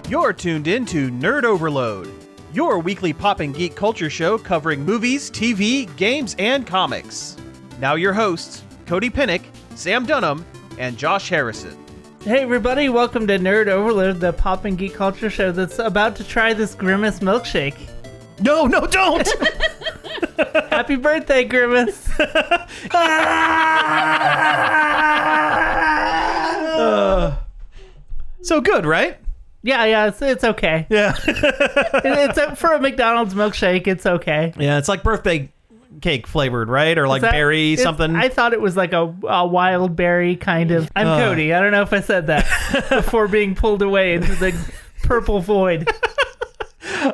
You're tuned in to Nerd Overload, your weekly pop and geek culture show covering movies, TV, games, and comics. Now your hosts, Cody Pinnick, Sam Dunham, and Josh Harrison. Hey everybody, welcome to Nerd Overload, the pop and geek culture show that's about to try this Grimace milkshake. No, don't! Happy birthday, Grimace! So good, right? Yeah, it's okay. Yeah. It's for a McDonald's milkshake, it's okay. Yeah, it's like birthday cake flavored, right? Or like berry something. I thought it was like a wild berry kind of. I'm Cody. I don't know if I said that before being pulled away into the purple void.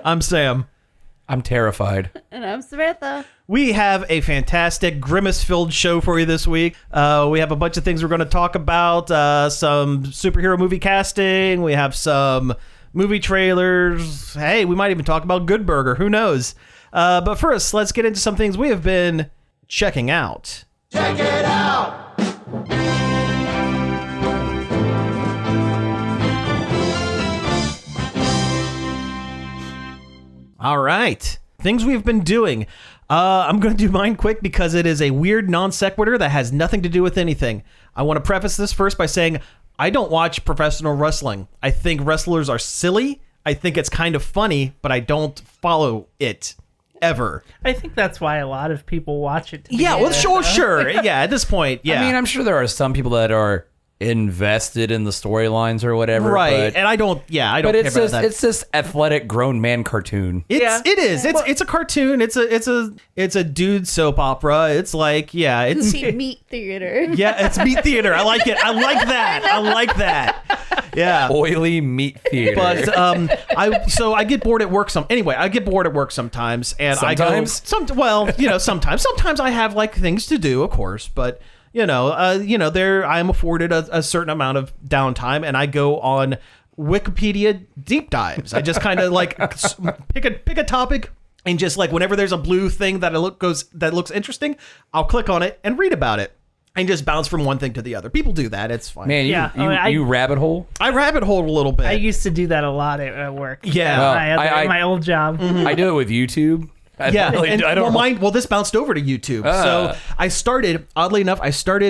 I'm Sam. I'm terrified. And I'm Samantha. We have a fantastic Grimace-filled show for you this week. We have a bunch of things we're going to talk about. Some superhero movie casting. We have some movie trailers. Hey, we might even talk about Good Burger. Who knows? But first, let's get into some things we have been checking out. Check it out! All right. Things we've been doing. I'm going to do mine quick because it is a weird non sequitur that has nothing to do with anything. I want to preface this first by saying I don't watch professional wrestling. I think wrestlers are silly. I think it's kind of funny, but I don't follow it ever. I think that's why a lot of people watch it. Yeah, well, sure. Yeah, at this point, yeah. I mean, I'm sure there are some people that are invested in the storylines or whatever. Right, but, and I don't care about that. It's this athletic grown man cartoon. It is. It's a cartoon. It's a dude soap opera. It's like, it's Meat theater. Yeah, it's meat theater. I like it. I like that. Yeah. Oily meat theater. But I get bored at work I get bored at work sometimes, and sometimes? sometimes I have like things to do, of course, but I'm afforded a certain amount of downtime, and I go on Wikipedia deep dives. I just kind of like pick a topic, and just like whenever there's a blue thing that looks interesting, I'll click on it and read about it. And just bounce from one thing to the other. People do that. It's fine. Man, you rabbit hole? I rabbit hole a little bit. I used to do that a lot at work. Yeah. Well, my old job. I do it with YouTube. This bounced over to YouTube. So I started, oddly enough,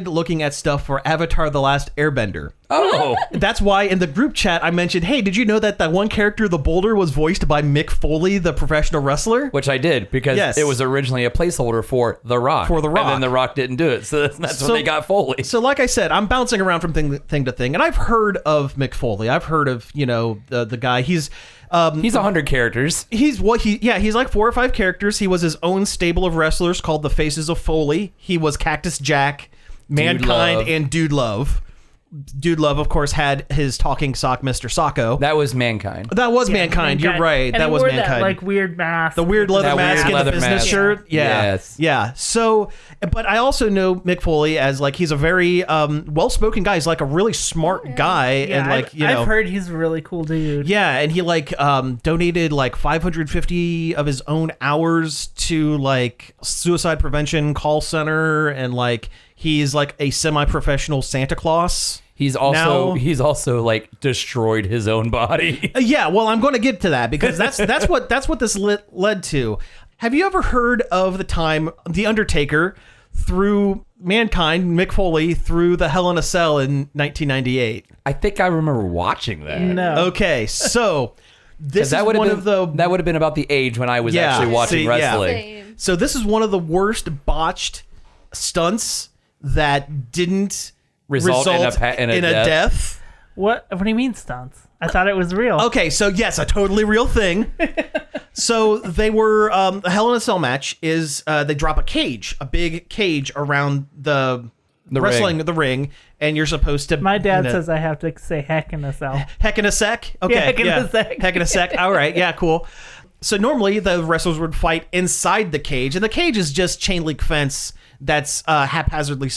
looking at stuff for Avatar: The Last Airbender. Oh. That's why in the group chat I mentioned, hey, did you know that one character, the boulder, was voiced by Mick Foley, the professional wrestler? Which I did, because it was originally a placeholder for The Rock. And then The Rock didn't do it, so that's when they got Foley. So like I said, I'm bouncing around from thing to thing, and I've heard of Mick Foley. I've heard of, the guy. He's 100 characters. He's like 4 or 5 characters. He was his own stable of wrestlers called the Faces of Foley. He was Cactus Jack, Mankind, and Dude Love. Dude Love, of course, had his talking sock, Mr. Socko. That was Mankind. Mankind. You're right. And that was wore Mankind. That like weird mask. The weird leather mask and the business shirt. Yeah. Yes. Yeah. So, but I also know Mick Foley as like he's a very well-spoken guy. He's like a really smart guy, Yeah, and I've heard he's a really cool dude. Yeah, and he like donated like 550 of his own hours to like suicide prevention call center, and like he's like a semi-professional Santa Claus. He's also like destroyed his own body. Yeah, well, I'm going to get to that because that's what this led to. Have you ever heard of the time the Undertaker threw Mankind, Mick Foley, through the Hell in a Cell in 1998? I think I remember watching that. No. Okay, so this is that would have been about the age when I was actually watching wrestling. Same. So this is one of the worst botched stunts that didn't result in a death. What do you mean stunts? I thought it was real. Okay, so yes, a totally real thing. So they were a Hell in a Cell match is they drop a big cage around the ring, and you're supposed to. My dad says I have to say heck in a cell. Heck in a sec. Okay, heck in a sec. Heck in a sec. All right, yeah, cool. So normally the wrestlers would fight inside the cage, and the cage is just chain link fence that's haphazardly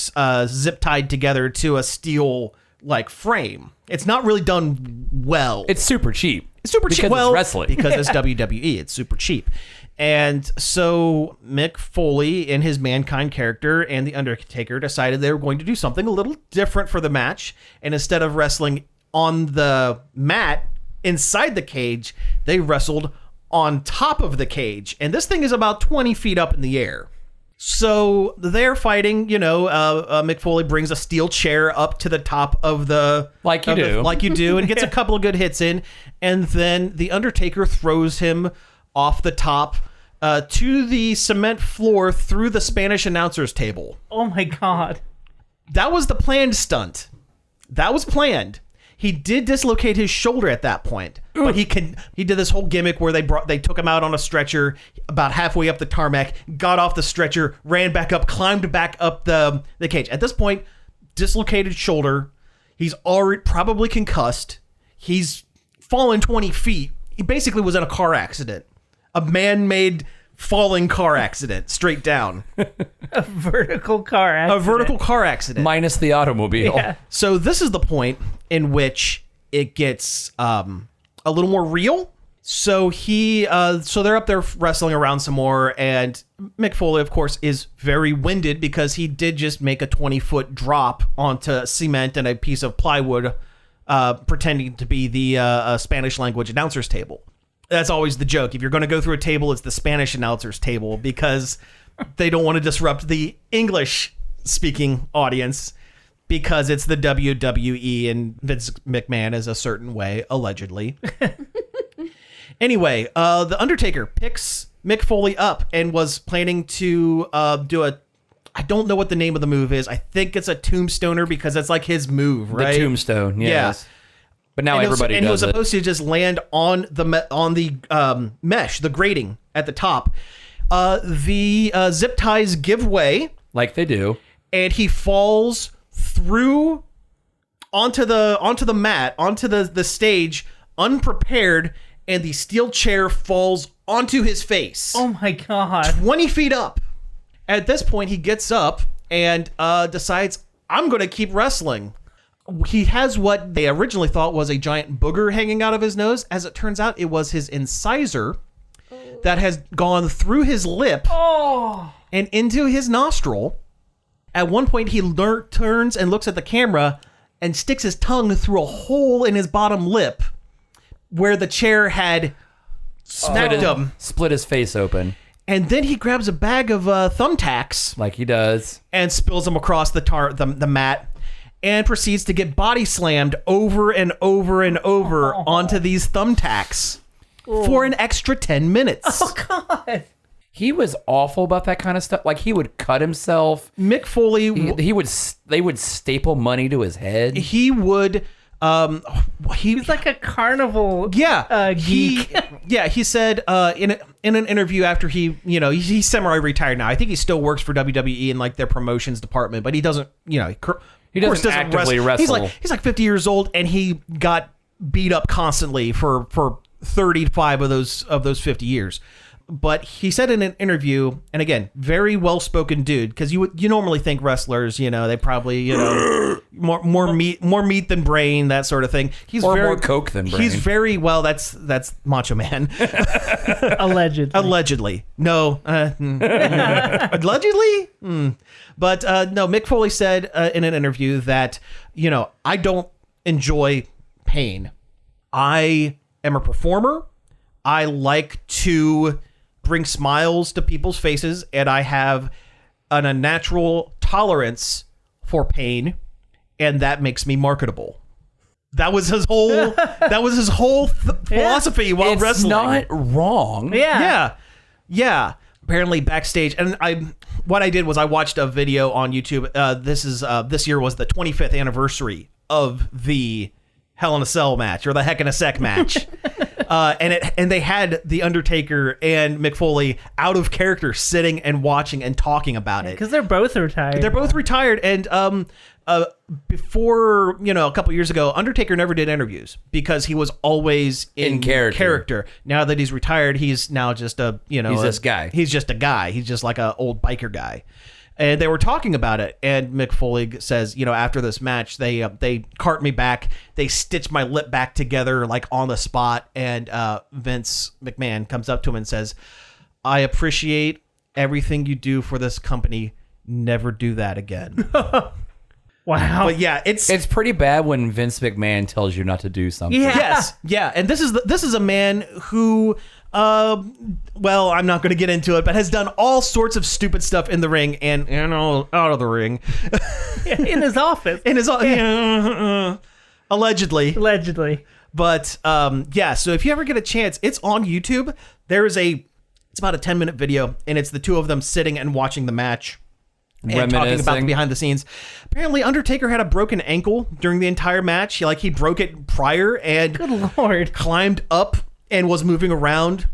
zip tied together to a steel like frame. It's not really done well. It's super cheap. Because it's wrestling. Because it's WWE. It's super cheap. And so Mick Foley and his Mankind character and the Undertaker decided they were going to do something a little different for the match. And instead of wrestling on the mat inside the cage. They wrestled on top of the cage. And this thing is about 20 feet up in the air. So they're fighting, Mick Foley brings a steel chair up to the top of the... Like you do. And gets a couple of good hits in. And then the Undertaker throws him off the top to the cement floor through the Spanish announcer's table. Oh my God. That was the planned stunt. That was planned. He did dislocate his shoulder at that point, but he did this whole gimmick where they took him out on a stretcher about halfway up the tarmac, got off the stretcher, ran back up, climbed back up the cage. At this point, dislocated shoulder. He's already probably concussed. He's fallen 20 feet. He basically was in a car accident, a man-made falling car accident, straight down. A vertical car accident. A vertical car accident. Minus the automobile. Yeah. So this is the point in which it gets a little more real. So so they're up there wrestling around some more, and Mick Foley, of course, is very winded because he did just make a 20-foot drop onto cement and a piece of plywood, pretending to be the Spanish language announcer's table. That's always the joke. If you're going to go through a table, it's the Spanish announcer's table because they don't want to disrupt the English-speaking audience because it's the WWE and Vince McMahon is a certain way, allegedly. Anyway, the Undertaker picks Mick Foley up and was planning to do I don't know what the name of the move is. I think it's a tombstoner because that's like his move, right? The tombstone, yes. Yeah. But now everybody does it. And he was supposed to just land on the mesh, the grating at the top. The zip ties give way. Like they do. And he falls through onto the mat, onto the stage, unprepared, and the steel chair falls onto his face. Oh my God. 20 feet up. At this point, he gets up and decides, I'm going to keep wrestling. He has what they originally thought was a giant booger hanging out of his nose. As it turns out, it was his incisor that has gone through his lip and into his nostril. At one point, he turns and looks at the camera and sticks his tongue through a hole in his bottom lip where the chair had smacked him. Split his face open. And then he grabs a bag of thumbtacks. Like he does. And spills them across the mat. And proceeds to get body slammed over and over and over onto these thumbtacks for an extra 10 minutes. Oh, God. He was awful about that kind of stuff. Like he would cut himself. Mick Foley. They would staple money to his head. He would. He's like a carnival geek. He said in an interview after he's semi-retired now. I think he still works for WWE in like their promotions department, but he doesn't. He doesn't actively wrestle. He's like 50 years old, and he got beat up constantly for 35 of those 50 years. But he said in an interview, and again, very well-spoken dude, because you normally think wrestlers, they probably, more meat than brain, that sort of thing. More coke than brain. He's very well. That's Macho Man. Allegedly. No. Allegedly. But no. Mick Foley said in an interview that I don't enjoy pain. I am a performer. I like to bring smiles to people's faces, and I have an unnatural tolerance for pain, and that makes me marketable. That was his whole philosophy while wrestling. It's not wrong. Yeah. Apparently backstage, and what I did was I watched a video on YouTube. This year was the 25th anniversary of the Hell in a Cell match, or the Heck in a Sec match. And they had the Undertaker and Mick Foley out of character, sitting and watching and talking about it, because they're both retired. They're both retired, and before a couple years ago, Undertaker never did interviews because he was always in character. Now that he's retired, he's now just he's this guy. He's just a guy. He's just like an old biker guy. And they were talking about it, and Mick Foley says, after this match, they cart me back, they stitch my lip back together like on the spot, and Vince McMahon comes up to him and says, "I appreciate everything you do for this company. Never do that again." Wow. But yeah, It's pretty bad when Vince McMahon tells you not to do something. Yeah. yes, yeah, and this is a man who, well, I'm not going to get into it, but has done all sorts of stupid stuff in the ring and out of the ring, in his office. Allegedly. But yeah, so if you ever get a chance, it's on YouTube. It's about a 10-minute video, and it's the two of them sitting and watching the match and talking about the behind the scenes. Apparently, Undertaker had a broken ankle during the entire match. He broke it prior and Good Lord. climbed up and was moving around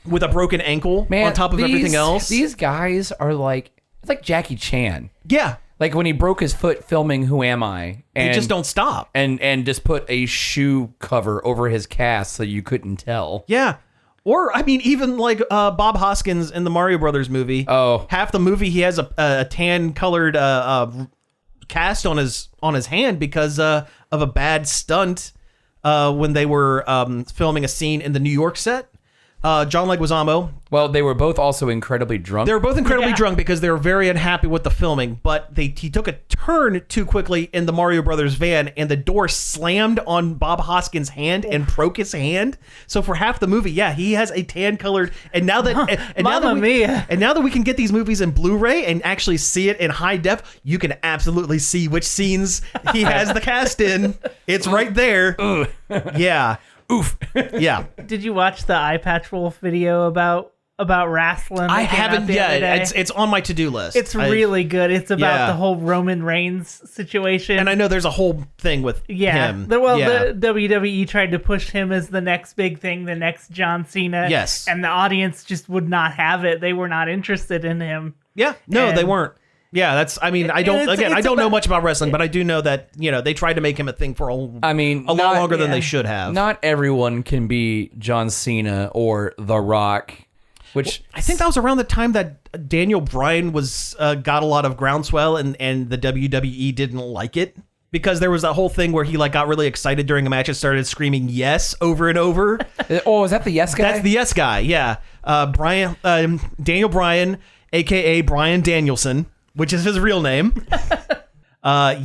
with a broken ankle on top of everything else. These guys are it's like Jackie Chan. Yeah. Like when he broke his foot filming Who Am I? They just don't stop. And just put a shoe cover over his cast so you couldn't tell. Yeah. Or, I mean, even like Bob Hoskins in the Mario Brothers movie. Oh. Half the movie, he has a tan-colored cast on his hand because of a bad stunt when they were filming a scene in the New York set. John Leguizamo. Well, they were both also incredibly drunk. They were both incredibly drunk because they were very unhappy with the filming, but he took a turn too quickly in the Mario Brothers van, and the door slammed on Bob Hoskins' hand and broke his hand. So for half the movie, yeah, he has a tan-colored, and now that now that we can get these movies in Blu-ray and actually see it in high def, you can absolutely see which scenes he has the cast in. It's right there. Yeah. Oof. Yeah. Did you watch the Eye Patch Wolf video about wrestling? I haven't yet. It's on my to-do list. It's really good. It's about Yeah. the whole Roman Reigns situation. And I know there's a whole thing with him. The WWE tried to push him as the next big thing, the next John Cena. Yes. And the audience just would not have it. They were not interested in him. Yeah. No, And- they weren't. Yeah, I don't know much about wrestling, but I do know that, they tried to make him a thing for a lot longer than they should have. Not everyone can be John Cena or The Rock, which I think that was around the time that Daniel Bryan got a lot of groundswell and the WWE didn't like it. Because there was that whole thing where he got really excited during a match and started screaming yes over and over. Oh, is that the yes guy? That's the yes guy, yeah. Daniel Bryan, a.k.a. Bryan Danielson, which is his real name. The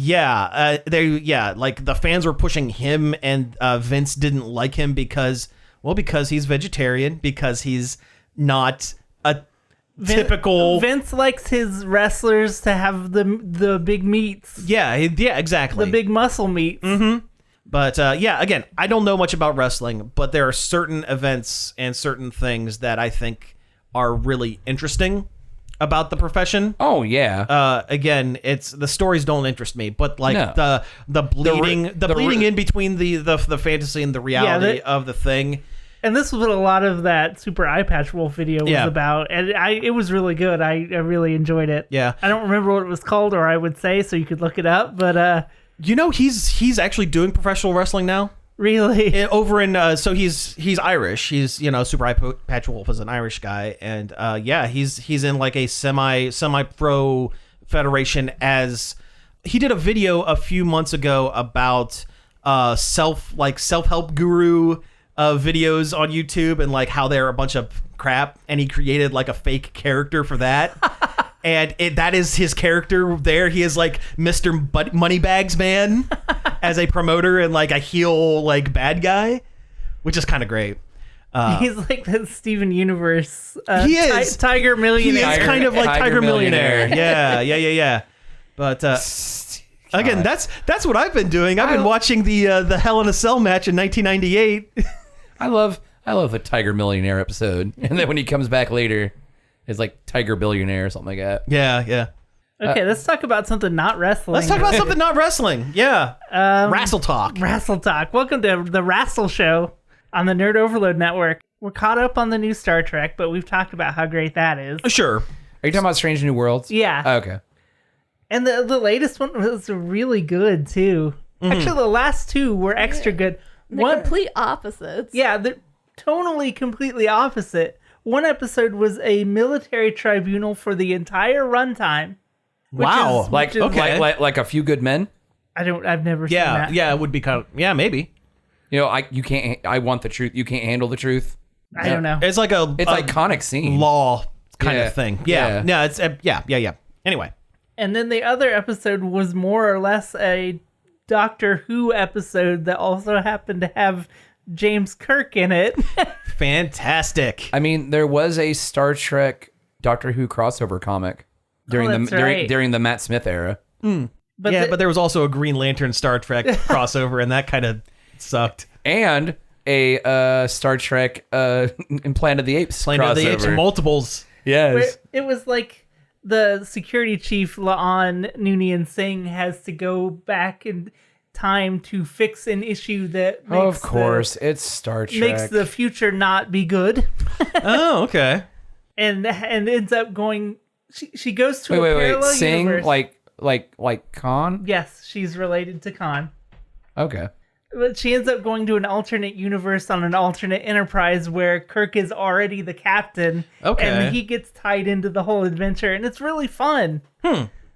fans were pushing him, and Vince didn't like him because he's vegetarian, because he's not a typical. Vince likes his wrestlers to have the big meats. Yeah, exactly. The big muscle meats. Mm-hmm. But again, I don't know much about wrestling, but there are certain events and certain things that I think are really interesting about the profession. Oh yeah. Again, it's the stories don't interest me, but No. the bleeding in between the fantasy and the reality of the thing. And this is what a lot of that Super Eye Patch Wolf video was about, and it was really good. I really enjoyed it. Yeah. I don't remember what it was called, or I would say, so you could look it up. But he's actually doing professional wrestling now. Really? Over in so he's Irish. He's Super Eye Patch Wolf is an Irish guy, and he's in like a semi pro federation. As he did a video a few months ago about self help guru videos on YouTube, and like how they're a bunch of crap, and he created like a fake character for that. And that is his character there. He is like Mr. Moneybags Man as a promoter and like a heel like bad guy, which is kind of great. He's like the Steven Universe. He is Tiger Millionaire. He is kind of like Tiger Millionaire. Yeah. But again, that's what I've been doing. I've been watching the Hell in a Cell match in 1998. I love the Tiger Millionaire episode, and then when he comes back later, it's like Tiger Billionaire or something like that. Yeah. Okay, let's talk about something not wrestling. Let's talk about something not wrestling. Yeah. Wrestle Talk. Wrestle Talk. Welcome to the Wrestle Show on the Nerd Overload Network. We're caught up on the new Star Trek, but we've talked about how great that is. Sure. Are you talking about Strange New Worlds? Yeah. Oh, okay. And the latest one was really good, too. Mm-hmm. Actually, the last two were extra good. The complete opposites. Yeah, they're tonally completely opposite. One episode was a military tribunal for the entire runtime. Wow. Like A Few Good Men? I've never seen that. Yeah, it would be kind of, maybe. I want the truth. You can't handle the truth. I don't know. It's like It's iconic scene. law kind Yeah. of thing. Yeah. Yeah, it's yeah. Anyway. And then the other episode was more or less a Doctor Who episode that also happened to have James Kirk in it. Fantastic. I mean, there was a Star Trek Doctor Who crossover comic during the Matt Smith era. But Hmm. There was also a Green Lantern Star Trek crossover, and that kind of sucked. And a Star Trek in Planet of the Apes Planet of the crossover. Apes multiples. Yes. it was like the security chief, Laan Noonien Singh, has to go back in time to fix an issue that makes Of course, it's Star Trek. makes the future not be good. Oh, okay. And ends up going... She goes to a wait. parallel Sing universe. like Khan? Yes, she's related to Khan. Okay. But she ends up going to an alternate universe on an alternate Enterprise where Kirk is already the captain. Okay. And he gets tied into the whole adventure, and it's really fun.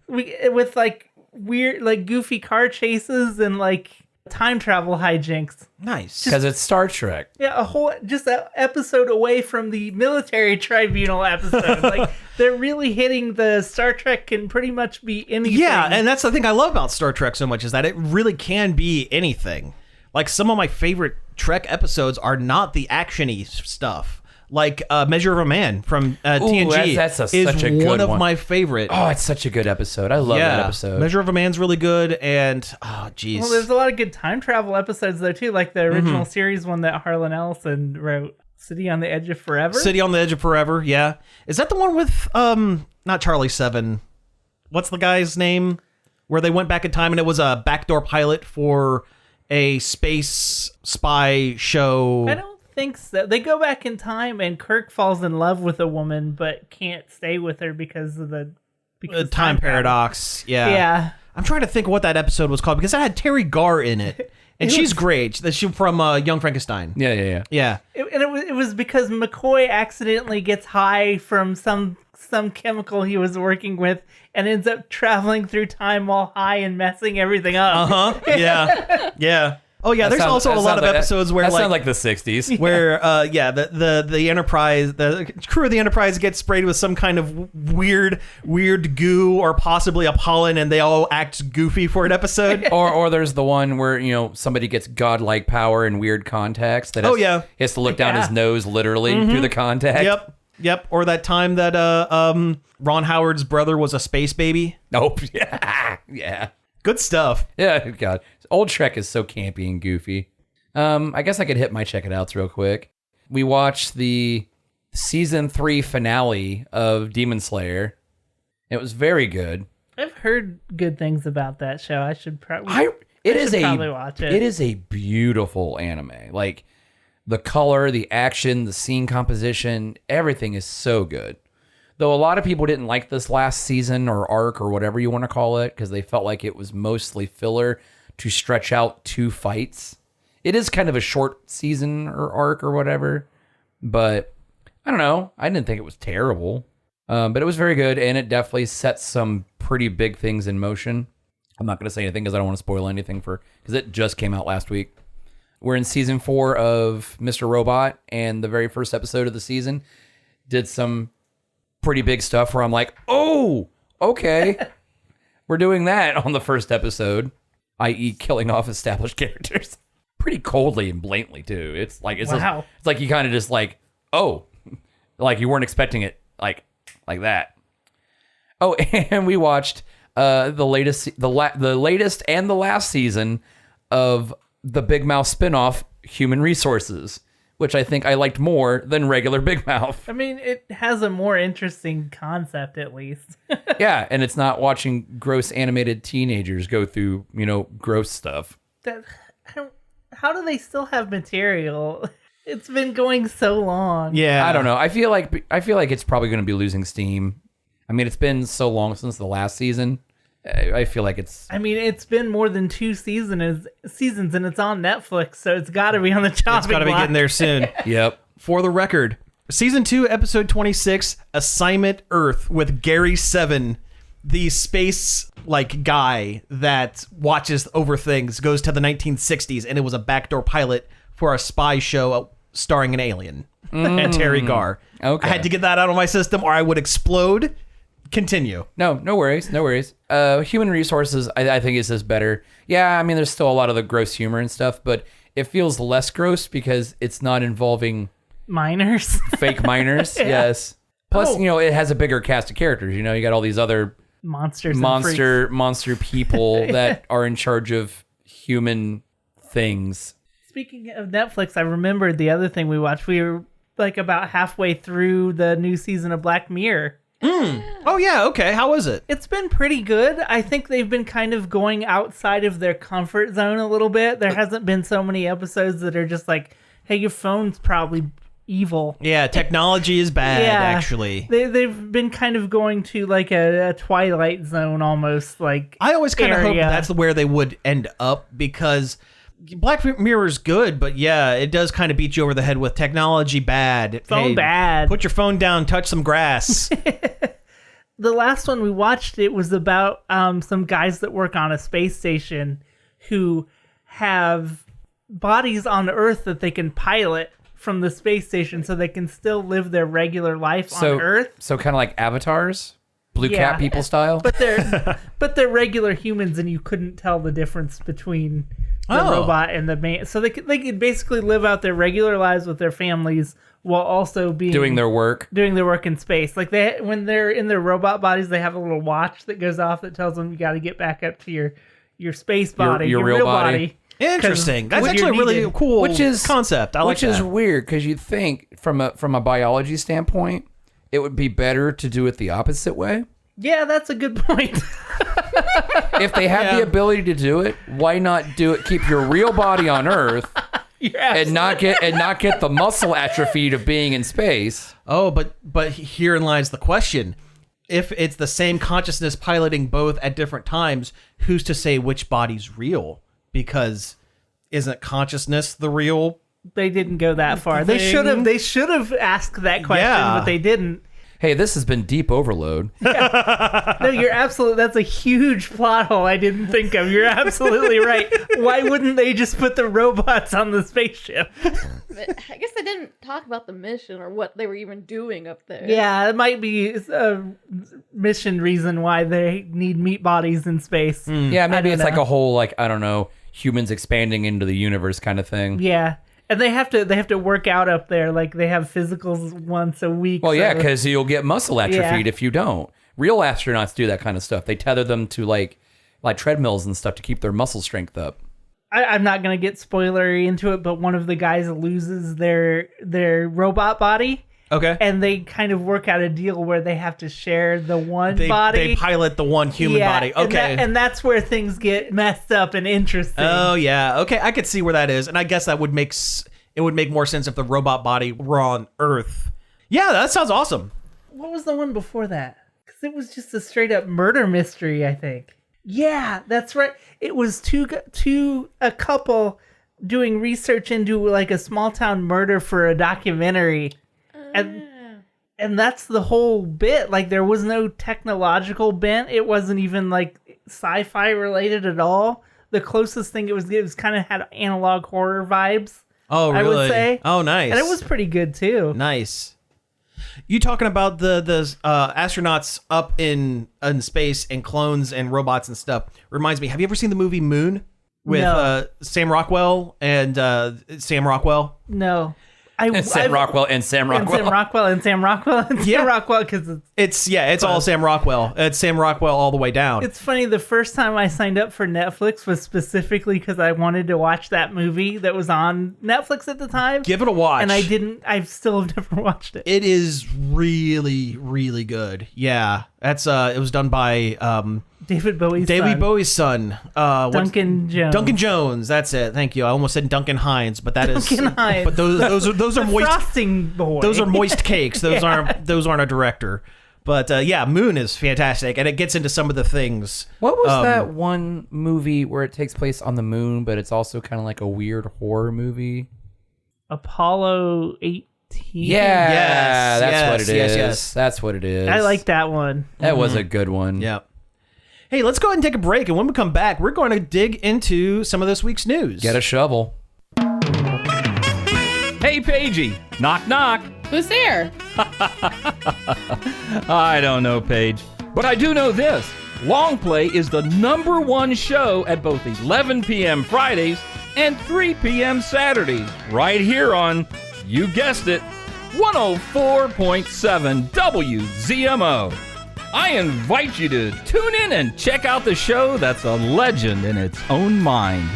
With like weird, like goofy car chases and like time travel hijinks. Nice. Because it's Star Trek. Yeah, just an episode away from the military tribunal episode. Like they're really hitting the Star Trek can pretty much be anything. Yeah, and that's the thing I love about Star Trek so much is that it really can be anything. Like some of my favorite Trek episodes are not the actiony stuff. Like Measure of a Man from TNG that's is such a good one of one. my favorite. Oh, it's such a good episode. I love that episode. Measure of a Man's really good, and oh, geez. Well, there's a lot of good time travel episodes though too, like the original series one that Harlan Ellison wrote, City on the Edge of Forever. City on the Edge of Forever, yeah. Is that the one with not Charlie 7? What's the guy's name? Where they went back in time and it was a backdoor pilot for a space spy show. I don't think so. They go back in time and Kirk falls in love with a woman but can't stay with her because of the time paradox. Yeah. Yeah. I'm trying to think of what that episode was called because it had Terry Garr in it. And she's great. She's from Young Frankenstein. Yeah. Yeah. It was because McCoy accidentally gets high from some chemical he was working with and ends up traveling through time while high and messing everything up. Uh-huh. Yeah. Yeah. Oh yeah, there's also a lot of episodes where that like sounds like the 60s. where the Enterprise, the crew of the Enterprise gets sprayed with some kind of weird goo or possibly a pollen, and they all act goofy for an episode. or there's the one where somebody gets godlike power in weird contacts. That has, yeah. he has to look down his nose literally through the contact. Yep. Or that time that Ron Howard's brother was a space baby. Nope. Yeah. Good stuff. Yeah. God, old Trek is so campy and goofy. I guess I could hit my check it outs real quick. We watched the season 3 finale of Demon Slayer. It was very good. I've heard good things about that show. I should probably probably watch it. It is a beautiful anime. Like the color, the action, the scene composition, everything is so good. Though a lot of people didn't like this last season or arc or whatever you want to call it because they felt like it was mostly filler to stretch out 2 fights. It is kind of a short season or arc or whatever, but I don't know. I didn't think it was terrible, but it was very good, and it definitely sets some pretty big things in motion. I'm not going to say anything because I don't want to spoil anything because it just came out last week. We're in season 4 of Mr. Robot, and the very first episode of the season did some pretty big stuff where I'm like, oh, okay. We're doing that on the first episode, i.e. killing off established characters. Pretty coldly and blatantly, too. It's like it's like you kind of just like, oh, like you weren't expecting it like that. Oh, and we watched the latest and the last season of the Big Mouth spinoff, Human Resources, which I think I liked more than regular Big Mouth. I mean, it has a more interesting concept, at least. Yeah, and it's not watching gross animated teenagers go through, gross stuff. How do they still have material? It's been going so long. Yeah. I don't know. I feel like it's probably going to be losing steam. I mean, it's been so long since the last season. I feel like it's... I mean, it's been more than 2 seasons and it's on Netflix, so it's got to be on the chopping block. It's got to be getting there soon. Yep. For the record, Season 2, Episode 26, Assignment Earth with Gary Seven, the space guy that watches over things, goes to the 1960s, and it was a backdoor pilot for a spy show starring an alien and Terry Garr. Okay. I had to get that out of my system or I would explode. Continue. No worries. Human resources, I think is just better. Yeah, I mean, there's still a lot of the gross humor and stuff, but it feels less gross because it's not involving Minors. fake minors. Yes. Plus, it has a bigger cast of characters. You got all these other Monsters and freaks. monster people that are in charge of human things. Speaking of Netflix, I remembered the other thing we watched. We were like about halfway through the new season of Black Mirror. Oh, yeah. Okay. How was it? It's been pretty good. I think they've been kind of going outside of their comfort zone a little bit. There hasn't been so many episodes that are just like, hey, your phone's probably evil. Yeah, technology is bad, actually. They've been kind of going to like a Twilight Zone almost. Like I always kind of hope area. that's where they would end up, because Black Mirror's good, but yeah, it does kind of beat you over the head with technology bad. Phone bad. Put your phone down, touch some grass. The last one we watched, it was about some guys that work on a space station who have bodies on Earth that they can pilot from the space station so they can still live their regular life on Earth. So kind of like avatars, blue cat people style. But they're regular humans, and you couldn't tell the difference between the robot and the man. So they could basically live out their regular lives with their families while also doing their work in space. Like when they're in their robot bodies, they have a little watch that goes off that tells them you got to get back up to your space body, your real body. Interesting. That's actually a really cool concept. I like that. Which is weird, because you'd think from a biology standpoint, it would be better to do it the opposite way. Yeah, that's a good point. If they have the ability to do it, why not do it? Keep your real body on Earth and not get the muscle atrophy of being in space. Oh, but herein lies the question. If it's the same consciousness piloting both at different times, who's to say which body's real? Because isn't consciousness the real? They didn't go that far. They should have asked that question, but they didn't. Hey, this has been deep overload. No, you're absolutely. That's a huge plot hole I didn't think of. You're absolutely right. Why wouldn't they just put the robots on the spaceship? I guess they didn't talk about the mission or what they were even doing up there. Yeah, it might be a mission reason why they need meat bodies in space. Yeah, maybe it's like a whole, like, I don't know, humans expanding into the universe kind of thing. Yeah. And they have to work out up there. Like, they have physicals once a week. Well, yeah, because you'll get muscle atrophied if you don't. Real astronauts do that kind of stuff. They tether them to like treadmills and stuff to keep their muscle strength up. I'm not going to get spoilery into it, but one of the guys loses their robot body. Okay. And they kind of work out a deal where they have to share the one body. They pilot the one human body. Okay. And that's where things get messed up and interesting. Oh, yeah. Okay, I could see where that is. And I guess that would make more sense if the robot body were on Earth. Yeah, that sounds awesome. What was the one before that? Because it was just a straight up murder mystery, I think. Yeah, that's right. It was a couple doing research into like a small town murder for a documentary. And that's the whole bit. Like, there was no technological bent. It wasn't even like sci-fi related at all. The closest thing it was kind of had analog horror vibes. Oh, really? I would say. Oh, nice. And it was pretty good too. Nice. You talking about the astronauts up in space and clones and robots and stuff reminds me. Have you ever seen the movie Moon with Sam Rockwell and Sam Rockwell? No. Sam Rockwell because it's all Sam Rockwell. It's Sam Rockwell all the way down. It's funny. The first time I signed up for Netflix was specifically because I wanted to watch that movie that was on Netflix at the time. Give it a watch. And I didn't. I still have never watched it. It is really, really good. Yeah, that's it was done by David Bowie's son. Duncan Jones. Duncan Jones. That's it. Thank you. I almost said Duncan Hines, but that is Duncan Hines. But those are moist frosting boy. Those are moist cakes. Those aren't a director. But yeah, Moon is fantastic, and it gets into some of the things. What was that one movie where it takes place on the moon, but it's also kind of like a weird horror movie? Apollo 18. Yeah, that's what it is. Yes. That's what it is. I like that one. That was a good one. Yeah. Hey, let's go ahead and take a break, and when we come back, we're going to dig into some of this week's news. Get a shovel. Hey, Paigey. Knock, knock. Who's there? I don't know, Paige. But I do know this. Long Play is the #1 show at both 11 p.m. Fridays and 3 p.m. Saturdays. Right here on, you guessed it, 104.7 WZMO. I invite you to tune in and check out the show that's a legend in its own mind.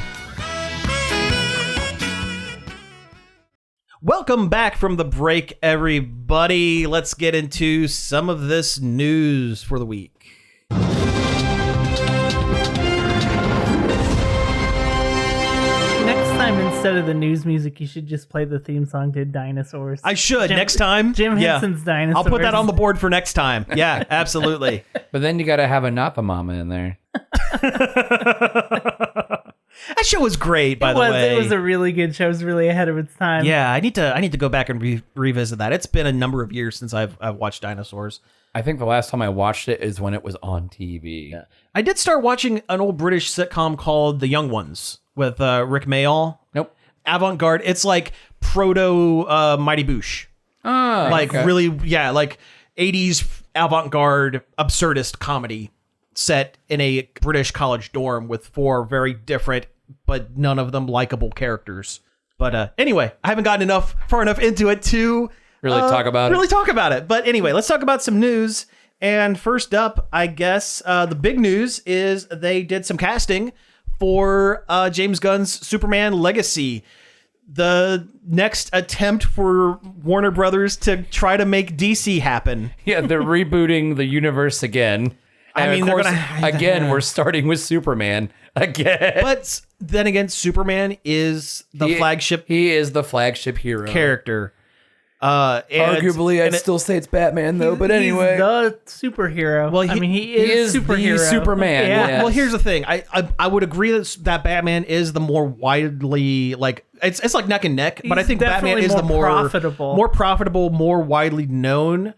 Welcome back from the break, everybody. Let's get into some of this news for the week. Next time, instead of the news music, you should just play the theme song to Dinosaurs. I should next time. Jim Yeah. Henson's Dinosaurs. I'll put that on the board for next time. Yeah, absolutely. But then you got to have a Not the Mama in there. That show was great, by the way. It was a really good show. It was really ahead of its time. Yeah, I need to go back and revisit that. It's been a number of years since I've watched Dinosaurs. I think the last time I watched it is when it was on TV. Yeah. I did start watching an old British sitcom called The Young Ones with Rick Mayall. Nope. Avant-garde. It's like proto Mighty Boosh. Oh, Like okay. really, yeah, like 80s avant-garde absurdist comedy set in a British college dorm with 4 very different, but none of them likable characters. But anyway, I haven't gotten far enough into it to Really talk about it. But anyway, let's talk about some news. And first up, I guess the big news is they did some casting for James Gunn's Superman Legacy. The next attempt for Warner Brothers to try to make DC happen. Yeah, they're rebooting the universe again. I And mean, of they're course, gonna- again, we're starting with Superman again. But then again, Superman is the flagship He is the flagship hero. character. Arguably, I'd still say it's Batman, though. But anyway, He's the superhero. Well, I mean, he he is is the superhero. Superman, Yeah. yeah. Well, here's the thing. I would agree that Batman is the more widely, like, it's like neck and neck, but I He's think Batman definitely is the more profitable. more profitable, more widely known.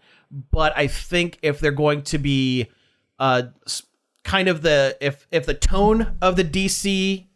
But I think if they're going to be kind of if the tone of the DC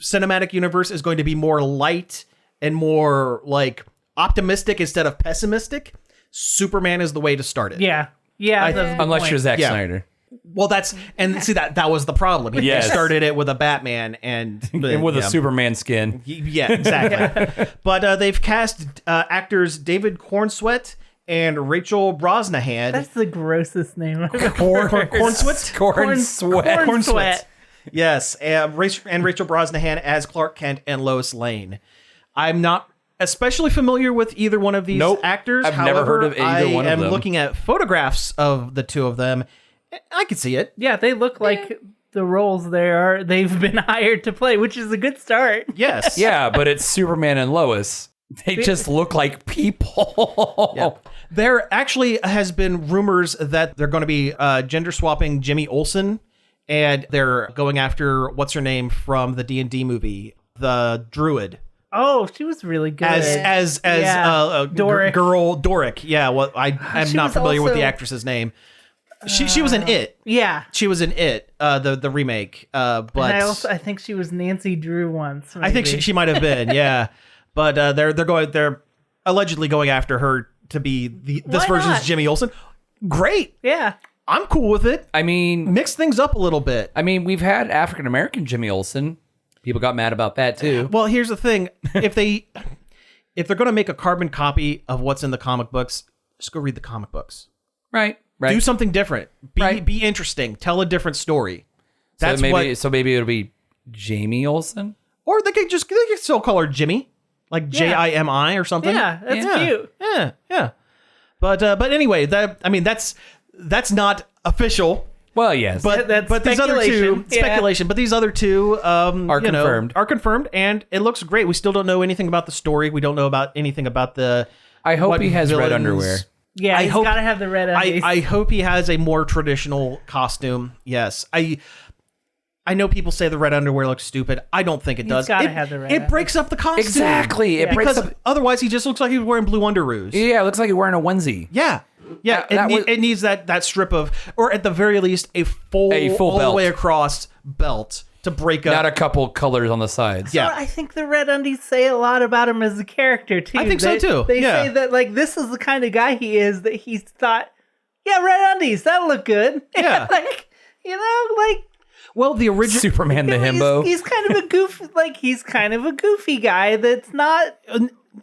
cinematic universe is going to be more light and more like optimistic instead of pessimistic, Superman is the way to start it. Yeah. Yeah. that's a good unless point. you're Zack Yeah. Snyder. Well, see that was the problem. He Yes. started it with a Batman and with a yeah. Superman skin. Yeah, exactly. But they've cast actors David Cornsweet and Rachel Brosnahan. That's the grossest name I've ever heard. Cornsweet? Corn sweat. Corn sweat. Yes, and Rachel Brosnahan as Clark Kent and Lois Lane. I'm not especially familiar with either one of these Nope. actors. I've never heard of either one of I am them. looking at photographs of the two of them. I can see it. Yeah, they look like the roles they've been hired to play, which is a good start. Yes. Yeah, but it's Superman and Lois. They just look like people. Yeah. There actually has been rumors that they're going to be gender swapping Jimmy Olsen, and they're going after what's her name from the D&D movie, the Druid, Oh, she was really good. as Yeah. Doric. girl Doric. Yeah, well, I'm She not was familiar with the also- actress's name. She was in It. Yeah. She was in It, the remake. But And I think she was Nancy Drew once. I think maybe. she might have been, yeah. But they're allegedly going after her to be this Why version's not? Jimmy Olsen. Great. Yeah. I'm cool with it. I mean, Mix things up a little bit. we've had African American Jimmy Olsen. People got mad about that too. Well, here's the thing: if they're going to make a carbon copy of what's in the comic books, just go read the comic books. Right. Do something different. Right. Be interesting. Tell a different story. That's So maybe it'll be Jamie Olsen. Or they could still call her Jimmy, like Jimi or something. Yeah, that's cute. Yeah. But anyway, that's not official. Well, yes. But That's these other two speculation. Yeah. speculation. But these other two are confirmed. Are confirmed, and it looks great. We still don't know anything about the story. We don't know about anything about the. I hope what he has red villains- underwear. Yeah, he's got to have the red undies. I hope he has a more traditional costume. Yes, I know people say the red underwear looks stupid. I don't think it does. gotta have the red It breaks up the costume. Exactly. It breaks because up. otherwise he just looks like he's wearing blue underoos. Yeah, it looks like you're wearing a onesie. Yeah. It needs that strip of, or at the very least, a full all the belt. way across belt to break up. Not a couple colors on the sides. Yeah. I think the red undies say a lot about him as a character too. I think so, too. They Yeah. say that like this is the kind of guy he is, that he thought Yeah, red undies. That look good. Yeah. Like, Well, the original Superman the himbo. he's kind of a goofy, he's kind of a goofy guy that's not,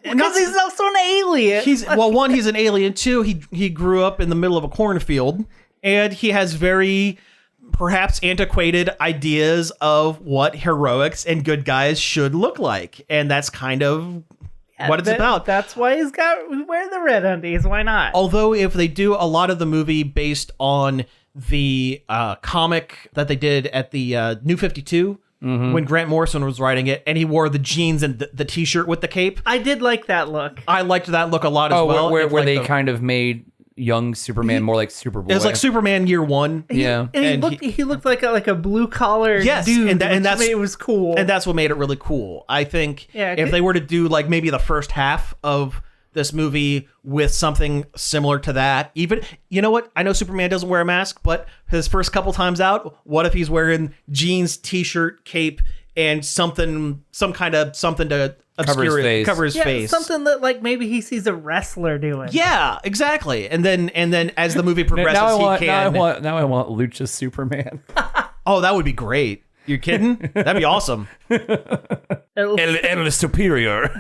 because he's also an alien. he's one, he's an alien. Two, he grew up in the middle of a cornfield, and he has very perhaps antiquated ideas of what heroics and good guys should look like, and that's kind of what it's about. That's why we wear the red undies. Why not? Although if they do a lot of the movie based on the comic that they did at the New 52 when Grant Morrison was writing it, and he wore the jeans and the t-shirt with the cape. I did like that look. I liked that look a lot as well. Where they kind of made young Superman more like Superboy. It was like Superman Year One. Yeah. And he looked like a blue collar dude. And that's it was cool. And that's what made it really cool. I think Yeah, if they were to do like maybe the first half of this movie with something similar to that, even, you know what? I know Superman doesn't wear a mask, but his first couple times out, what if he's wearing jeans, t-shirt, cape, and some kind of something to obscure cover his face. Something that maybe he sees a wrestler doing. Yeah, exactly. And then as the movie progresses, now I want Lucha Superman. Oh, that would be great. You kidding? That'd be awesome. El Superior.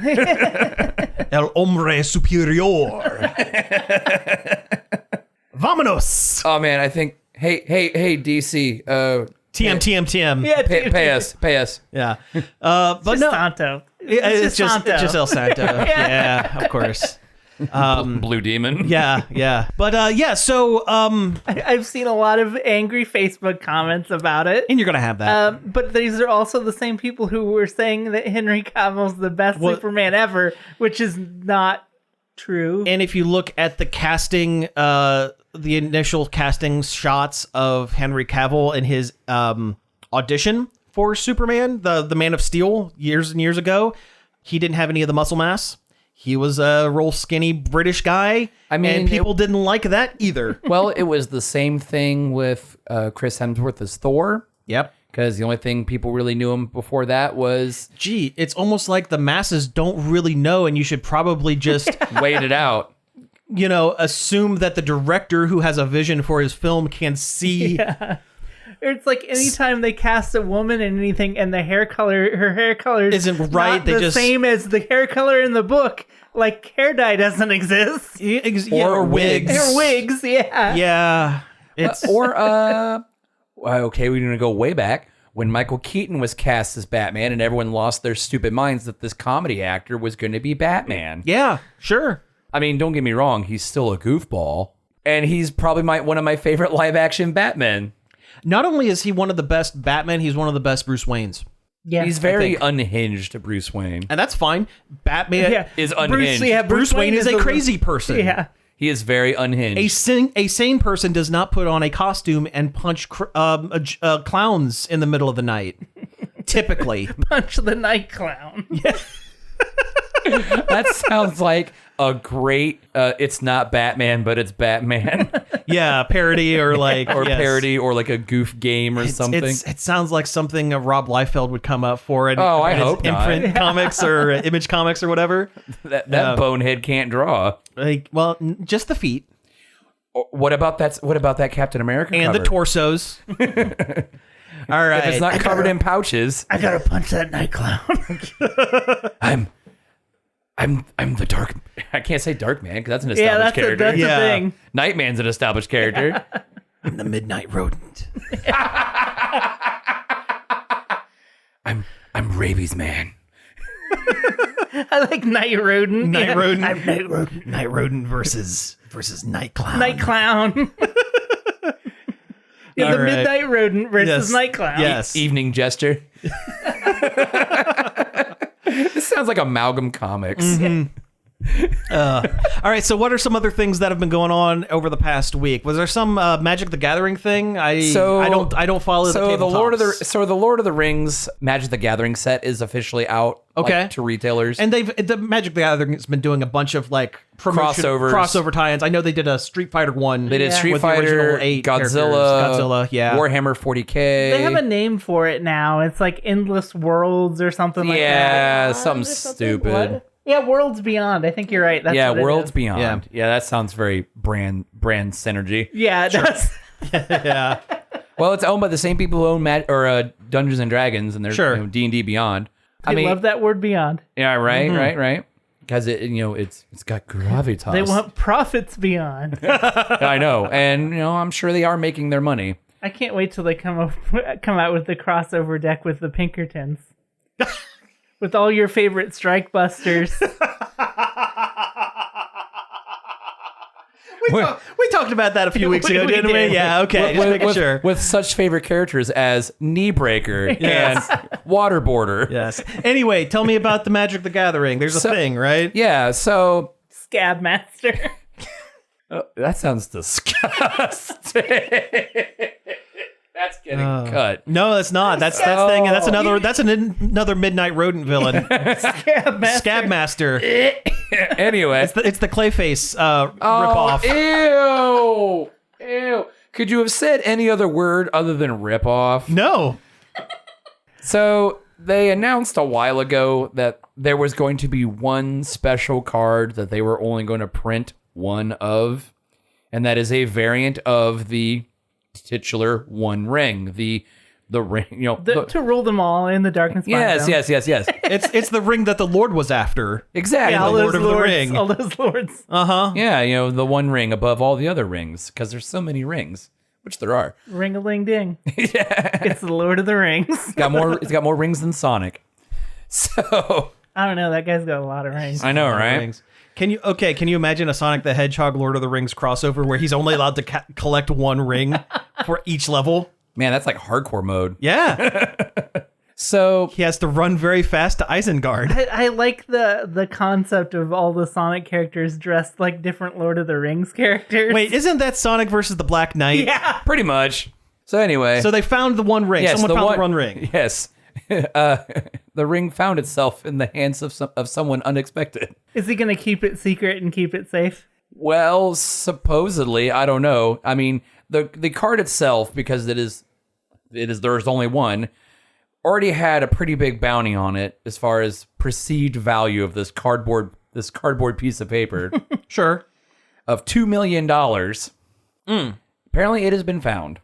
El hombre superior. Vámonos. Oh man, I think. Hey, DC. TM. Yeah, Pay us. Yeah. But just no, Santo. it's just Santo. El Santo. Yeah, of course. Blue Demon. Yeah. But so I've seen a lot of angry Facebook comments about it. and you're gonna have that. But these are also the same people who were saying that Henry Cavill's the best Superman ever, which is not true. And if you look at the casting, the initial casting shots of Henry Cavill in his audition for Superman, the Man of Steel, years and years ago, he didn't have any of the muscle mass. He was a real skinny British guy. I mean, and people didn't like that either. Well, it was the same thing with Chris Hemsworth as Thor. Yep. Because the only thing people really knew him before that was... Gee, it's almost like the masses don't really know, and you should probably just... wait it out. Assume that the director who has a vision for his film can see... Yeah. It's like anytime they cast a woman in anything and her hair color isn't right, not the same as the hair color in the book. Like hair dye doesn't exist. Or wigs. Or wigs, yeah. Yeah. It's okay, we're going to go way back when Michael Keaton was cast as Batman and everyone lost their stupid minds that this comedy actor was going to be Batman. Yeah, sure. I mean, don't get me wrong, he's still a goofball. And he's probably one of my favorite live action Batmen. Not only is he one of the best Batman, he's one of the best Bruce Waynes. Yeah, he's very unhinged, Bruce Wayne. And that's fine. Batman is unhinged. Bruce Wayne is a crazy person. Yeah. He is very unhinged. A sane person does not put on a costume and punch clowns in the middle of the night. Typically. Punch the night clown. Yeah. That sounds like a great it's not Batman but it's Batman. Yeah, parody or parody or like a goof game or something. It sounds like something Rob Liefeld would come up for I hope not. Imprint Comics or Image Comics or whatever. That bonehead can't draw. Just the feet. What about that Captain America and cover? the torsos? All right. If it's not covered in pouches. I gotta punch that night clown. I'm the dark. I can't say Dark Man because that's an established character. That's a thing. Nightman's an established character. I'm the Midnight Rodent. I'm Rabies Man. I like Night Rodent. Night Rodent. I'm Night Rodent. Night Rodent versus Night Clown. Night Clown. The Midnight Rodent versus Night Clown. Yes. Evening Jester. This sounds like Amalgam Comics. Mm-hmm. All right, so what are some other things that have been going on over the past week? Was there some Magic the Gathering thing? I don't follow the tabletops. The Lord of the Rings Magic the Gathering set is officially out. Okay. To retailers. And the Magic the Gathering has been doing a bunch of crossover tie-ins. I know they did a Street Fighter one. They did Street with Fighter, the original 8 Godzilla, yeah. Warhammer 40K. They have a name for it now. It's like Endless Worlds or something like that. Yeah, something stupid. Yeah, Worlds Beyond. I think you're right. That's what it Worlds is. Beyond. Yeah, that sounds very brand synergy. Yeah, it does. Yeah. Well, it's owned by the same people who own Dungeons and Dragons, and there's Sure. D&D Beyond. I love that word Beyond. Yeah, right. Because it's got gravitas. They want profits beyond. I know, and I'm sure they are making their money. I can't wait till they come out with the crossover deck with the Pinkertons. With all your favorite strike busters. We talked about that a few weeks ago, didn't we? did. Yeah, okay. Just making sure. With such favorite characters as Kneebreaker and Waterboarder. Yes. Anyway, tell me about the Magic the Gathering. There's a thing, right? Yeah, so Scab Master. that sounds disgusting. That's getting cut. No, that's not. That's thing. That's another Midnight Rodent villain. Scab Master. Scab Master. Anyway. It's the Clayface ripoff. Ew. Could you have said any other word other than ripoff? No. So they announced a while ago that there was going to be one special card that they were only going to print one of, and that is a variant of the titular One Ring. The ring, To rule them all in the darkness. Yes. It's the ring that the Lord was after. Exactly. Yeah, all the those Lord of the lords, Ring. all those lords. Yeah, the one ring above all the other rings, because there's so many rings, which there are. Ring-a-ling-ding. It's the Lord of the Rings. It's got more rings than Sonic. So I don't know. That guy's got a lot of rings. I know, right? Rings. Can you imagine a Sonic the Hedgehog Lord of the Rings crossover where he's only allowed to collect one ring for each level? Man, that's like hardcore mode. Yeah. So He has to run very fast to Isengard. I like the concept of all the Sonic characters dressed like different Lord of the Rings characters. Wait, isn't that Sonic versus the Black Knight? Yeah. pretty much. So anyway, So they found the one ring. yes, Someone found the one ring. Yes, the ring found itself in the hands of someone unexpected. Is he going to keep it secret and keep it safe? Well, supposedly, I don't know. I mean, the card itself, because there's only one, already had a pretty big bounty on it as far as perceived value of this cardboard piece of paper Sure. of $2 million. Apparently, it has been found.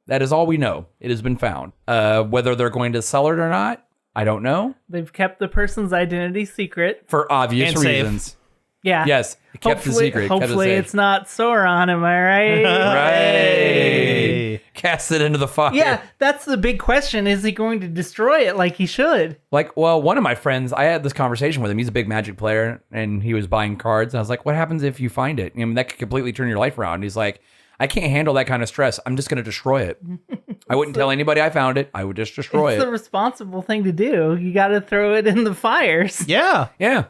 That is all we know. It has been found. Whether they're going to sell it or not, I don't know. They've kept the person's identity secret. For obvious And safe. reasons. Yeah. Yes, it kept the secret. kept it Hopefully safe. it's not Sauron, am I right? Right. Cast it into the fire. Yeah, that's the big question. Is he going to destroy it like he should? Well, one of my friends, I had this conversation with him. He's a big Magic player, and he was buying cards. I was like, what happens if you find it? I mean, that could completely turn your life around. And he's like, I can't handle that kind of stress. I'm just going to destroy it. I wouldn't tell anybody I found it. I would just destroy It's it. the responsible thing to do. You got to throw it in the fires. Yeah. Yeah.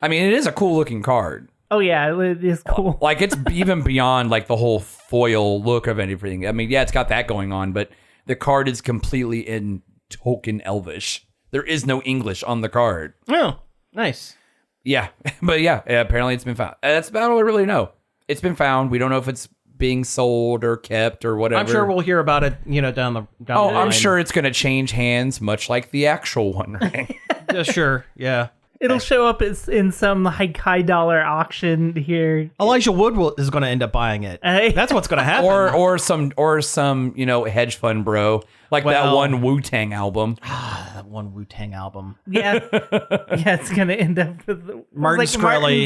I mean, it is a cool looking card. Oh, yeah, it is cool. Like, it's even beyond, like, the whole foil look of anything. I mean, yeah, it's got that going on, but the card is completely in token Elvish. There is no English on the card. Oh, nice. Yeah. But yeah, apparently it's been found. That's about all I really know. It's been found. We don't know if it's being sold or kept or whatever. I'm sure we'll hear about it, down the line. I'm sure it's going to change hands, much like the actual One Ring. Yeah, sure. Yeah. It'll show up in some high dollar auction here. Elijah Wood is going to end up buying it. That's what's going to happen. or some hedge fund bro, like that Well- one Wu-Tang album. that one Wu-Tang album. Yeah, it's gonna end up with Martin Shkreli.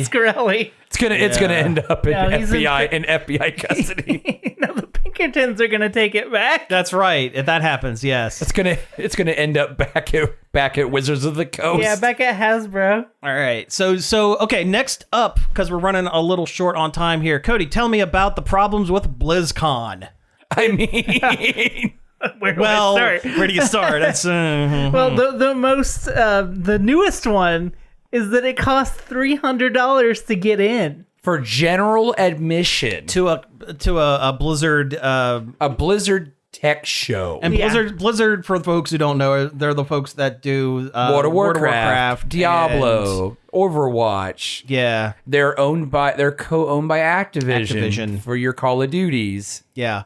It's gonna end up in No, he's in- FBI custody. No, the Pinkertons are gonna take it back. That's right. If that happens, yes. It's gonna end up back at Wizards of the Coast. Yeah, back at Hasbro. All right. So okay, next up, because we're running a little short on time here. Cody, tell me about the problems with BlizzCon. I mean, Where do I start? Where do you start? That's Well, the newest one is that it costs $300 to get in. for general admission to a Blizzard a Blizzard tech show. and Yeah. Blizzard for the folks who don't know, they're the folks that do World of Warcraft, Diablo, and- Overwatch. yeah, They're co-owned by Activision for your Call of Duties. yeah.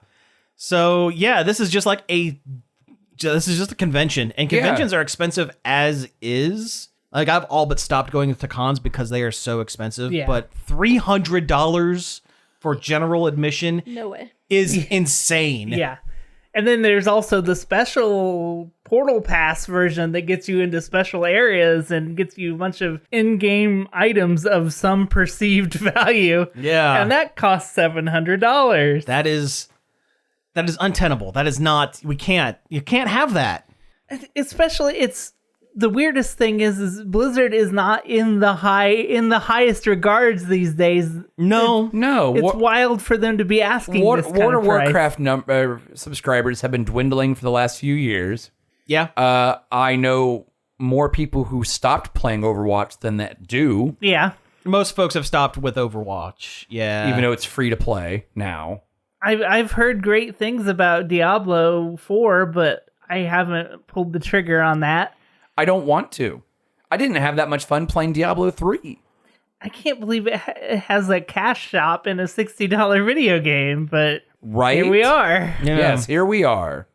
So yeah, this is just a convention, and conventions are expensive as is. Like, I've all but stopped going to cons because they are so expensive. Yeah. But $300 for general admission No way. is insane. Yeah. And then there's also the special Portal Pass version that gets you into special areas and gets you a bunch of in-game items of some perceived value. Yeah. And that costs $700. That is untenable. That is not, you can't have that. Especially, it's the weirdest thing is Blizzard is not in the highest regards these days. No. It's wild for them to be asking this kind World of of price. Warcraft subscribers have been dwindling for the last few years. Yeah. I know more people who stopped playing Overwatch than that do, Yeah. Most folks have stopped with Overwatch. Yeah. even though it's free to play now. I've heard great things about Diablo 4, but I haven't pulled the trigger on that. I don't want to. I didn't have that much fun playing Diablo 3. I can't believe it has a cash shop in a $60 video game, but Right? here we are. Yeah. Yes, here we are.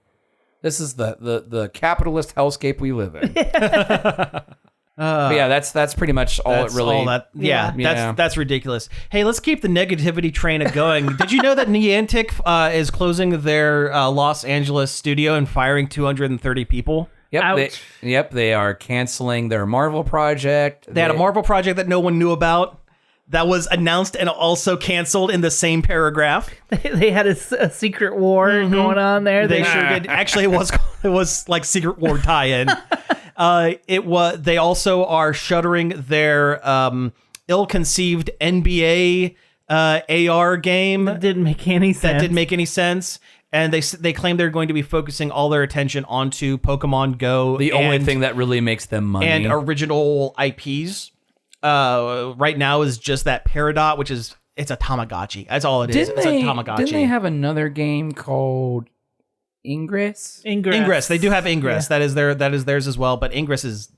This is the capitalist hellscape we live in. But yeah, that's pretty much all That's it really. all that, yeah, Yeah. that's ridiculous. Hey, let's keep the negativity train going. Did you know that Niantic is closing their Los Angeles studio and firing 230 people? Ouch. They are canceling their Marvel project. They had a Marvel project that no one knew about that was announced and also canceled in the same paragraph. They had a secret war going on there. They sure did. Actually, it was like Secret War tie-in. They also are shuttering their ill-conceived NBA AR game. That didn't make any sense. That didn't make any sense. And they claim they're going to be focusing all their attention onto Pokemon Go. The only thing that really makes them money. And original IPs. Right now is just that Peridot, which is it's a Tamagotchi. That's all it is. It's a Tamagotchi. Didn't they have another game called Ingress? Ingress. They do have Ingress. Yeah. That is theirs as well. But Ingress is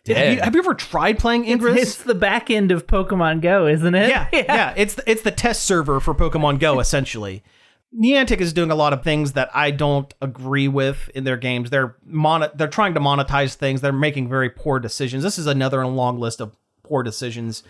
dead. Have you ever tried playing Ingress? It's the back end of Pokemon Go, isn't it? Yeah. It's the test server for Pokemon Go, essentially. Niantic is doing a lot of things that I don't agree with in their games. They're trying to monetize things. They're making very poor decisions. This is another in a long list of poor decisions.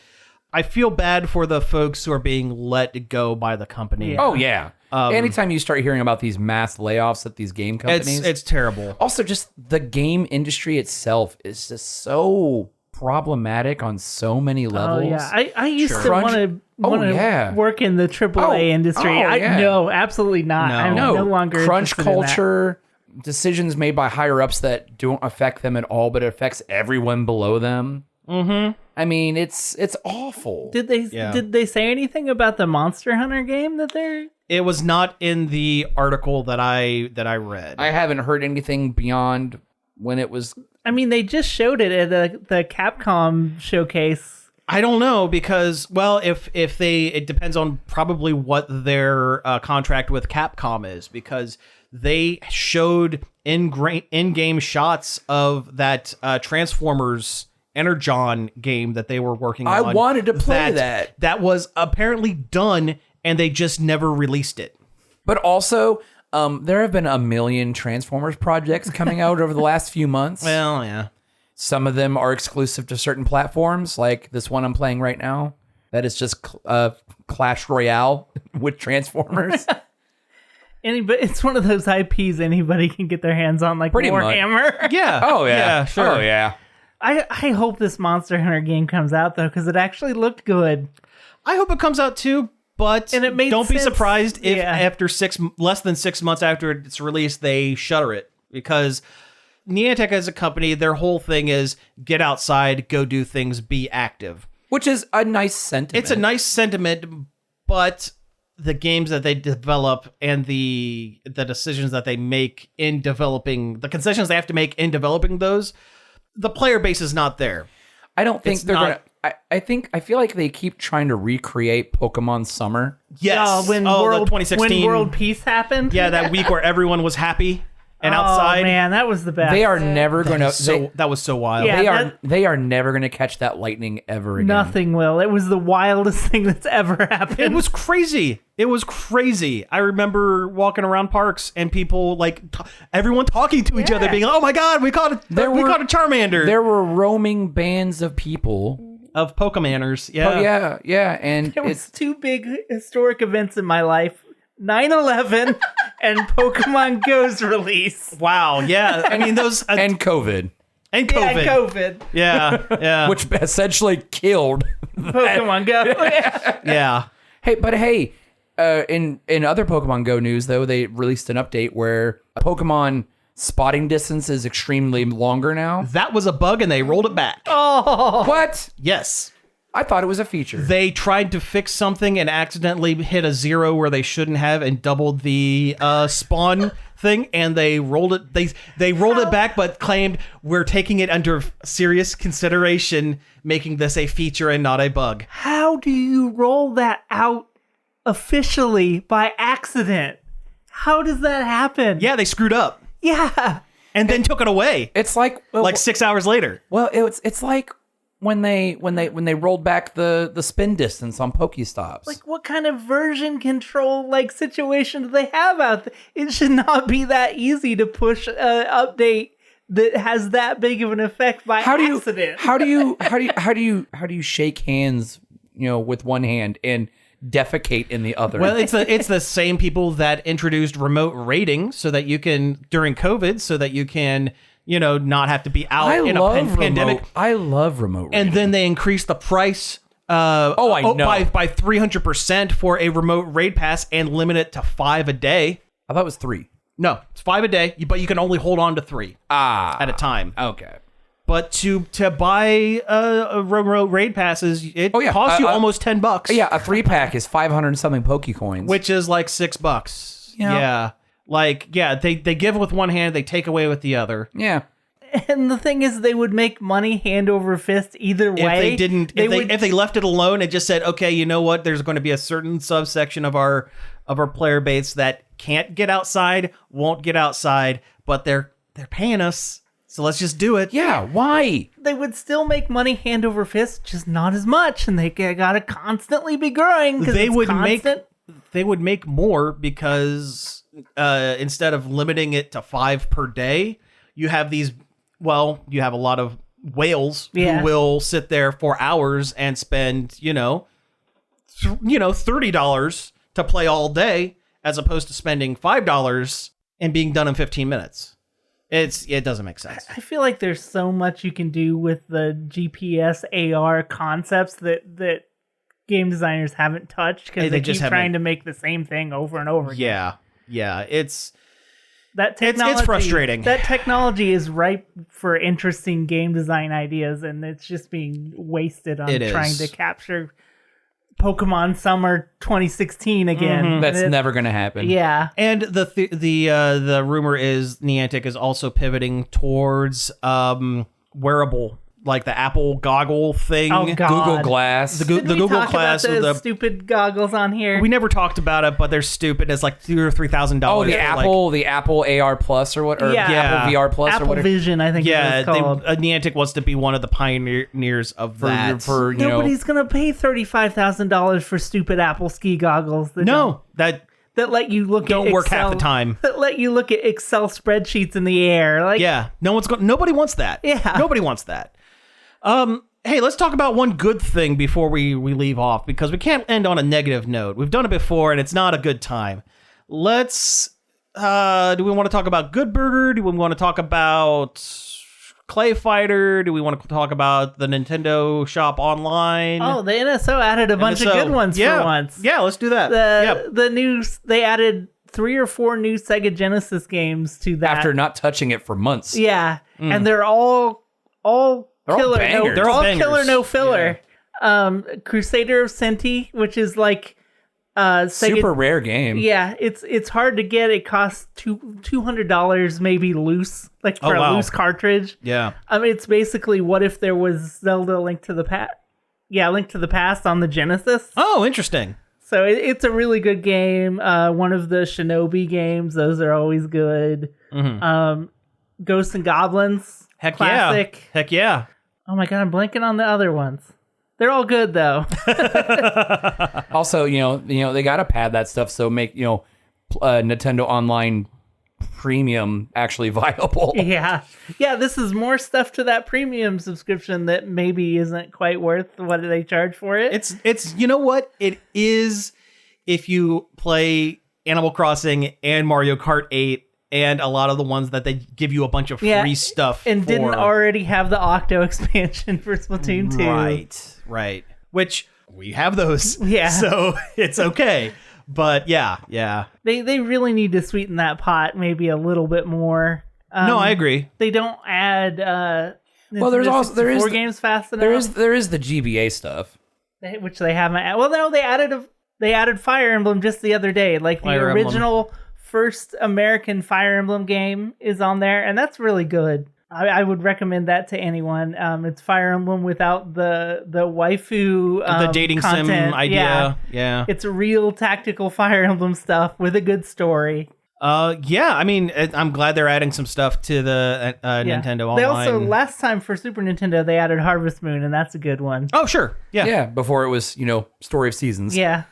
I feel bad for the folks who are being let go by the company. Yeah. Oh, yeah. Anytime you start hearing about these mass layoffs at these game companies. It's terrible. Also, just the game industry itself is just so problematic on so many levels. Oh, yeah. I used to want to work in the AAA industry. No, absolutely not. I'm no longer crunch interested in that. culture, decisions made by higher ups that don't affect them at all, but it affects everyone below them. Mm-hmm. I mean, it's awful. Did they say anything about the Monster Hunter game that they're? It was not in the article that I read. I haven't heard anything beyond when it was. I mean, they just showed it at the Capcom showcase. I don't know because, well, it depends on probably what their contract with Capcom is, because they showed in-game shots of that Transformers Energon game that they were working on. I wanted to play that. That was apparently done, and they just never released it. But also, there have been a million Transformers projects coming out over the last few months. Well, yeah. Some of them are exclusive to certain platforms, like this one I'm playing right now. That is just Clash Royale with Transformers. It's one of those IPs anybody can get their hands on, like Pretty Warhammer. much. Yeah. Oh, yeah. Yeah, sure. Oh, yeah. I hope this Monster Hunter game comes out, though, because it actually looked good. I hope it comes out too, but And it made don't be sense. surprised if Yeah. after less than 6 months after it's released, they shutter it, because Niantic as a company, their whole thing is get outside, go do things, be active. Which is a nice sentiment. It's a nice sentiment, but the games that they develop and the decisions that they make in developing, the concessions they have to make in developing those, the player base is not there. I don't think It's they're not- gonna. I feel like they keep trying to recreate Pokemon Summer. Yes. When the World 2016. when World Peace happened. Yeah, that week where everyone was happy And outside, man, that was the best. They are never going to. that was so wild. Yeah. They are never going to catch that lightning ever again. Nothing will. It was the wildest thing that's ever happened. It was crazy. It was crazy. I remember walking around parks and people everyone talking to each other, being, "Oh my God, we caught a Charmander." There were roaming bands of people of Pokemoners. Yeah, Oh yeah, and There was two big historic events in my life: 9/11 and Pokemon Go's release. Wow. Yeah. I mean those and COVID, and COVID. Yeah, COVID. Yeah. which essentially killed Pokemon Go. Yeah. Hey, in other Pokemon Go news though, they released an update where Pokemon spotting distance is extremely longer now. That was a bug and they rolled it back. What? Yes. I thought it was a feature. They tried to fix something and accidentally hit a 0 where they shouldn't have and doubled the spawn thing, and they rolled it. They rolled it back, but claimed we're taking it under serious consideration, making this a feature and not a bug. How do you roll that out officially by accident? How does that happen? Yeah, they screwed up Yeah. and then took it away. It's like 6 hours later. well, it's like when they rolled back the spin distance on Pokestops. Like, what kind of version control situation do they have out there? It should not be that easy to push an update that has that big of an effect by accident. How do you shake hands, with one hand and defecate in the other? Well, it's the same people that introduced remote raiding so that you can during COVID, so that you can not have to be out in a pandemic. I love remote raiding. And then they increased the price. I know. by 300% for a remote raid pass and limit it to 5 a day. I thought it was 3. No, it's 5 a day, but you can only hold on to 3 at a time. Okay. But to buy a remote raid passes, it costs you almost $10. Yeah, a 3-pack is 500 and something Pokecoins, which is like $6. Yeah. They give with one hand, they take away with the other. Yeah. And the thing is, they would make money hand over fist either way. If they left it alone and just said, okay, you know what, there's going to be a certain subsection of our player base that can't get outside, won't get outside, but they're paying us, so let's just do it. Yeah, why? They would still make money hand over fist, just not as much, and they gotta constantly be growing. They would make more because instead of limiting it to 5 per day, you have you have a lot of whales who will sit there for hours and spend, $30 to play all day, as opposed to spending $5 and being done in 15 minutes. It doesn't make sense. I feel like there's so much you can do with the GPS AR concepts that game designers haven't touched because they keep trying to make the same thing over and over again. Yeah, it's frustrating. That technology is ripe for interesting game design ideas, and it's just being wasted on trying to capture Pokemon Summer 2016 again. Mm-hmm. That's never going to happen. Yeah. And the rumor is Niantic is also pivoting towards wearable, like the Apple goggle thing. Oh, God. Google Glass. The Google Glass about with the stupid goggles on here. We never talked about it, but they're stupid. It's like $2,000 or $3,000. Oh, the Apple AR Plus or what? Or Apple VR Plus Apple or whatever. Vision, I think. it's called. Niantic wants to be one of the pioneers of that. Nobody's gonna pay $35,000 for stupid Apple ski goggles. That let you look don't at work Excel, half the time. That let you look at Excel spreadsheets in the air. Nobody wants that. Yeah. Nobody wants that. Hey, let's talk about one good thing before we leave off, because we can't end on a negative note. We've done it before, and it's not a good time. Let's. Do we want to talk about Good Burger? Do we want to talk about Clay Fighter? Do we want to talk about the Nintendo Shop Online? Oh, the NSO added a bunch of good ones for once. Yeah, let's do that. They added 3 or 4 new Sega Genesis games to that After not touching it for months. Yeah, and they're all killer. bangers. They're all killer, bangers. no filler. Crusader of Senti, which is like Sega, Super rare game. Yeah, it's hard to get. It costs $200 maybe loose, like for a loose cartridge. Yeah. It's basically what if there was Zelda Link to the Past. Yeah, Link to the Past on the Genesis. Oh, interesting. So it's a really good game. One of the Shinobi games, those are always good. Ghosts and Goblins, Heck classic. yeah. Heck yeah. Oh my god, I'm blanking on the other ones. They're all good though. Also, they got to pad that stuff so make, Nintendo Online Premium actually viable. Yeah. This is more stuff to that premium subscription that maybe isn't quite worth what they charge for it. It's you know what? It is if you play Animal Crossing and Mario Kart 8 and a lot of the ones that they give you a bunch of free stuff and for. Didn't already have the Octo expansion for Splatoon 2. Right. Which we have those. Yeah. So it's okay. But yeah. They really need to sweeten that pot maybe a little bit more. No, I agree. They don't add Well, there is games fast enough. There is the GBA stuff, which they haven't. Well, no, they added Fire Emblem just the other day. Like the Fire Emblem. original first American Fire Emblem game is on there, and that's really good. I would recommend that to anyone. It's Fire Emblem without the waifu The dating content. sim idea. Yeah. It's real tactical Fire Emblem stuff with a good story. I mean, I'm glad they're adding some stuff to the Nintendo Online. They also, last time for Super Nintendo, they added Harvest Moon, and that's a good one. Oh, sure. Yeah. before it was Story of Seasons. Yeah.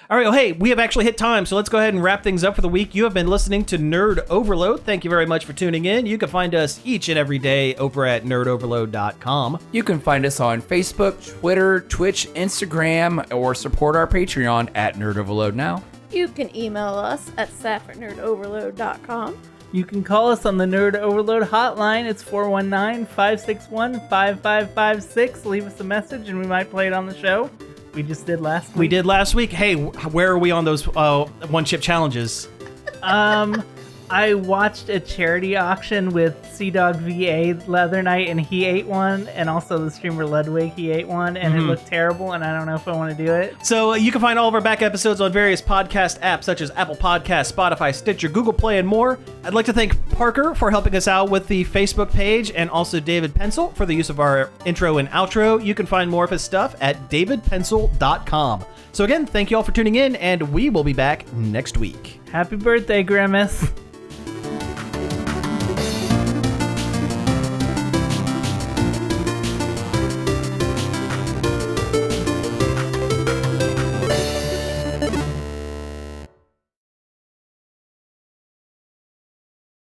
All right, well, hey, we have actually hit time, so let's go ahead and wrap things up for the week. You have been listening to Nerd Overload. Thank you very much for tuning in. You can find us each and every day over at nerdoverload.com. You can find us on Facebook, Twitter, Twitch, Instagram, or support our Patreon at Nerd Overload Now. You can email us at staff@nerdoverload.com. You can call us on the Nerd Overload hotline. It's 419-561-5556. Leave us a message, and we might play it on the show. We just did last week. We did last week. Hey, where are we on those one-chip challenges? I watched a charity auction with Sea-Dog VA the other night, and he ate one, and also the streamer Ludwig, he ate one, and it looked terrible, and I don't know if I want to do it. So you can find all of our back episodes on various podcast apps such as Apple Podcasts, Spotify, Stitcher, Google Play, and more. I'd like to thank Parker for helping us out with the Facebook page, and also David Pencil for the use of our intro and outro. You can find more of his stuff at davidpencil.com. So again, thank you all for tuning in, and we will be back next week. Happy birthday, Grimace.